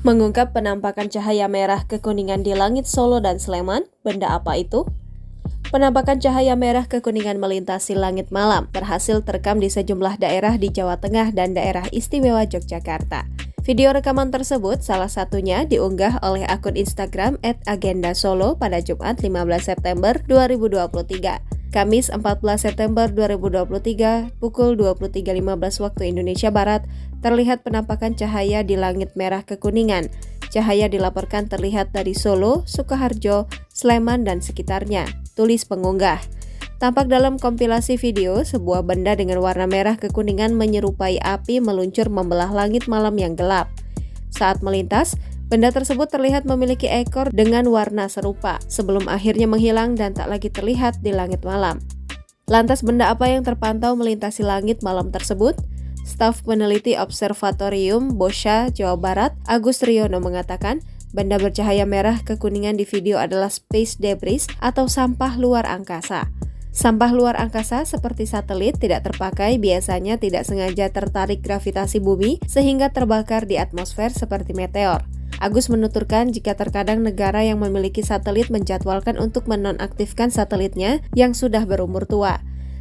Mengungkap penampakan cahaya merah kekuningan di langit Solo dan Sleman, benda apa itu? Penampakan cahaya merah kekuningan melintasi langit malam berhasil terekam di sejumlah daerah di Jawa Tengah dan daerah istimewa Yogyakarta. Video rekaman tersebut salah satunya diunggah oleh akun Instagram @agendasolo pada Jumat 15 September 2023. Kamis 14 September 2023 pukul 23.15 waktu Indonesia Barat terlihat penampakan cahaya di langit merah kekuningan. Cahaya dilaporkan terlihat dari Solo, Sukoharjo, Sleman, dan sekitarnya, tulis pengunggah. Tampak dalam kompilasi video, sebuah benda dengan warna merah kekuningan menyerupai api meluncur membelah langit malam yang gelap. Saat melintas, benda tersebut terlihat memiliki ekor dengan warna serupa, sebelum akhirnya menghilang dan tak lagi terlihat di langit malam. Lantas benda apa yang terpantau melintasi langit malam tersebut? Staf peneliti Observatorium Boscha, Jawa Barat, Agus Riono mengatakan, benda bercahaya merah kekuningan di video adalah space debris atau sampah luar angkasa. Sampah luar angkasa seperti satelit tidak terpakai biasanya tidak sengaja tertarik gravitasi bumi sehingga terbakar di atmosfer seperti meteor. Agus menuturkan jika terkadang negara yang memiliki satelit menjadwalkan untuk menonaktifkan satelitnya yang sudah berumur tua.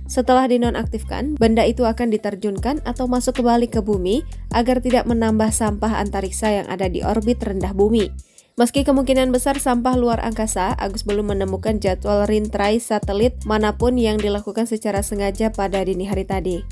Setelah dinonaktifkan, benda itu akan diterjunkan atau masuk kembali ke bumi agar tidak menambah sampah antariksa yang ada di orbit rendah bumi. Meski kemungkinan besar sampah luar angkasa, Agus belum menemukan jadwal rintrai satelit manapun yang dilakukan secara sengaja pada dini hari tadi.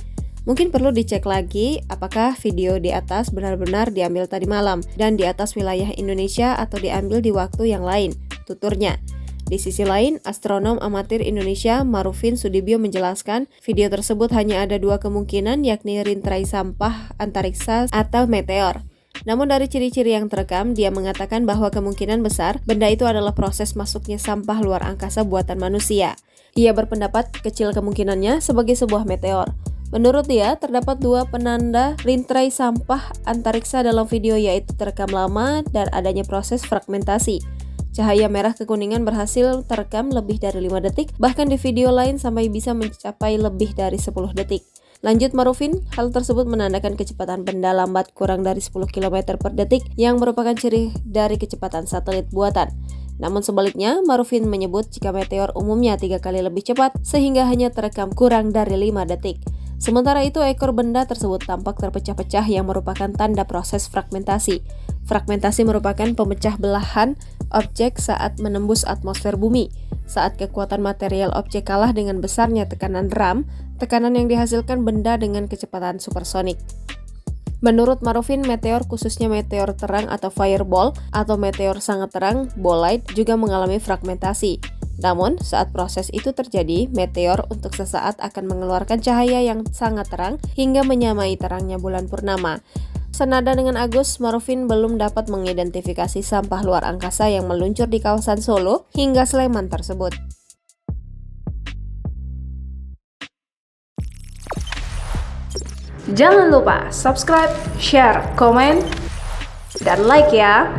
Mungkin perlu dicek lagi apakah video di atas benar-benar diambil tadi malam dan di atas wilayah Indonesia atau diambil di waktu yang lain, tuturnya. Di sisi lain, astronom amatir Indonesia Marufin Sudibyo menjelaskan video tersebut hanya ada dua kemungkinan yakni rintrai sampah antariksa atau meteor. Namun dari ciri-ciri yang terekam, dia mengatakan bahwa kemungkinan besar benda itu adalah proses masuknya sampah luar angkasa buatan manusia. Ia berpendapat kecil kemungkinannya sebagai sebuah meteor. Menurut dia, terdapat dua penanda rintrai sampah antariksa dalam video yaitu terekam lama dan adanya proses fragmentasi. Cahaya merah kekuningan berhasil terekam lebih dari 5 detik, bahkan di video lain sampai bisa mencapai lebih dari 10 detik. Lanjut Marufin, hal tersebut menandakan kecepatan benda lambat kurang dari 10 km per detik yang merupakan ciri dari kecepatan satelit buatan. Namun sebaliknya, Marufin menyebut jika meteor umumnya 3 kali lebih cepat sehingga hanya terekam kurang dari 5 detik. Sementara itu, ekor benda tersebut tampak terpecah-pecah yang merupakan tanda proses fragmentasi. Fragmentasi merupakan pemecah belahan objek saat menembus atmosfer bumi. Saat kekuatan material objek kalah dengan besarnya tekanan RAM, tekanan yang dihasilkan benda dengan kecepatan supersonik. Menurut Marufin, meteor khususnya meteor terang atau fireball atau meteor sangat terang, bolide, juga mengalami fragmentasi. Namun, saat proses itu terjadi, meteor untuk sesaat akan mengeluarkan cahaya yang sangat terang hingga menyamai terangnya bulan purnama. Senada dengan Agus, Marufin belum dapat mengidentifikasi sampah luar angkasa yang meluncur di kawasan Solo hingga Sleman tersebut. Jangan lupa subscribe, share, komen, dan like ya!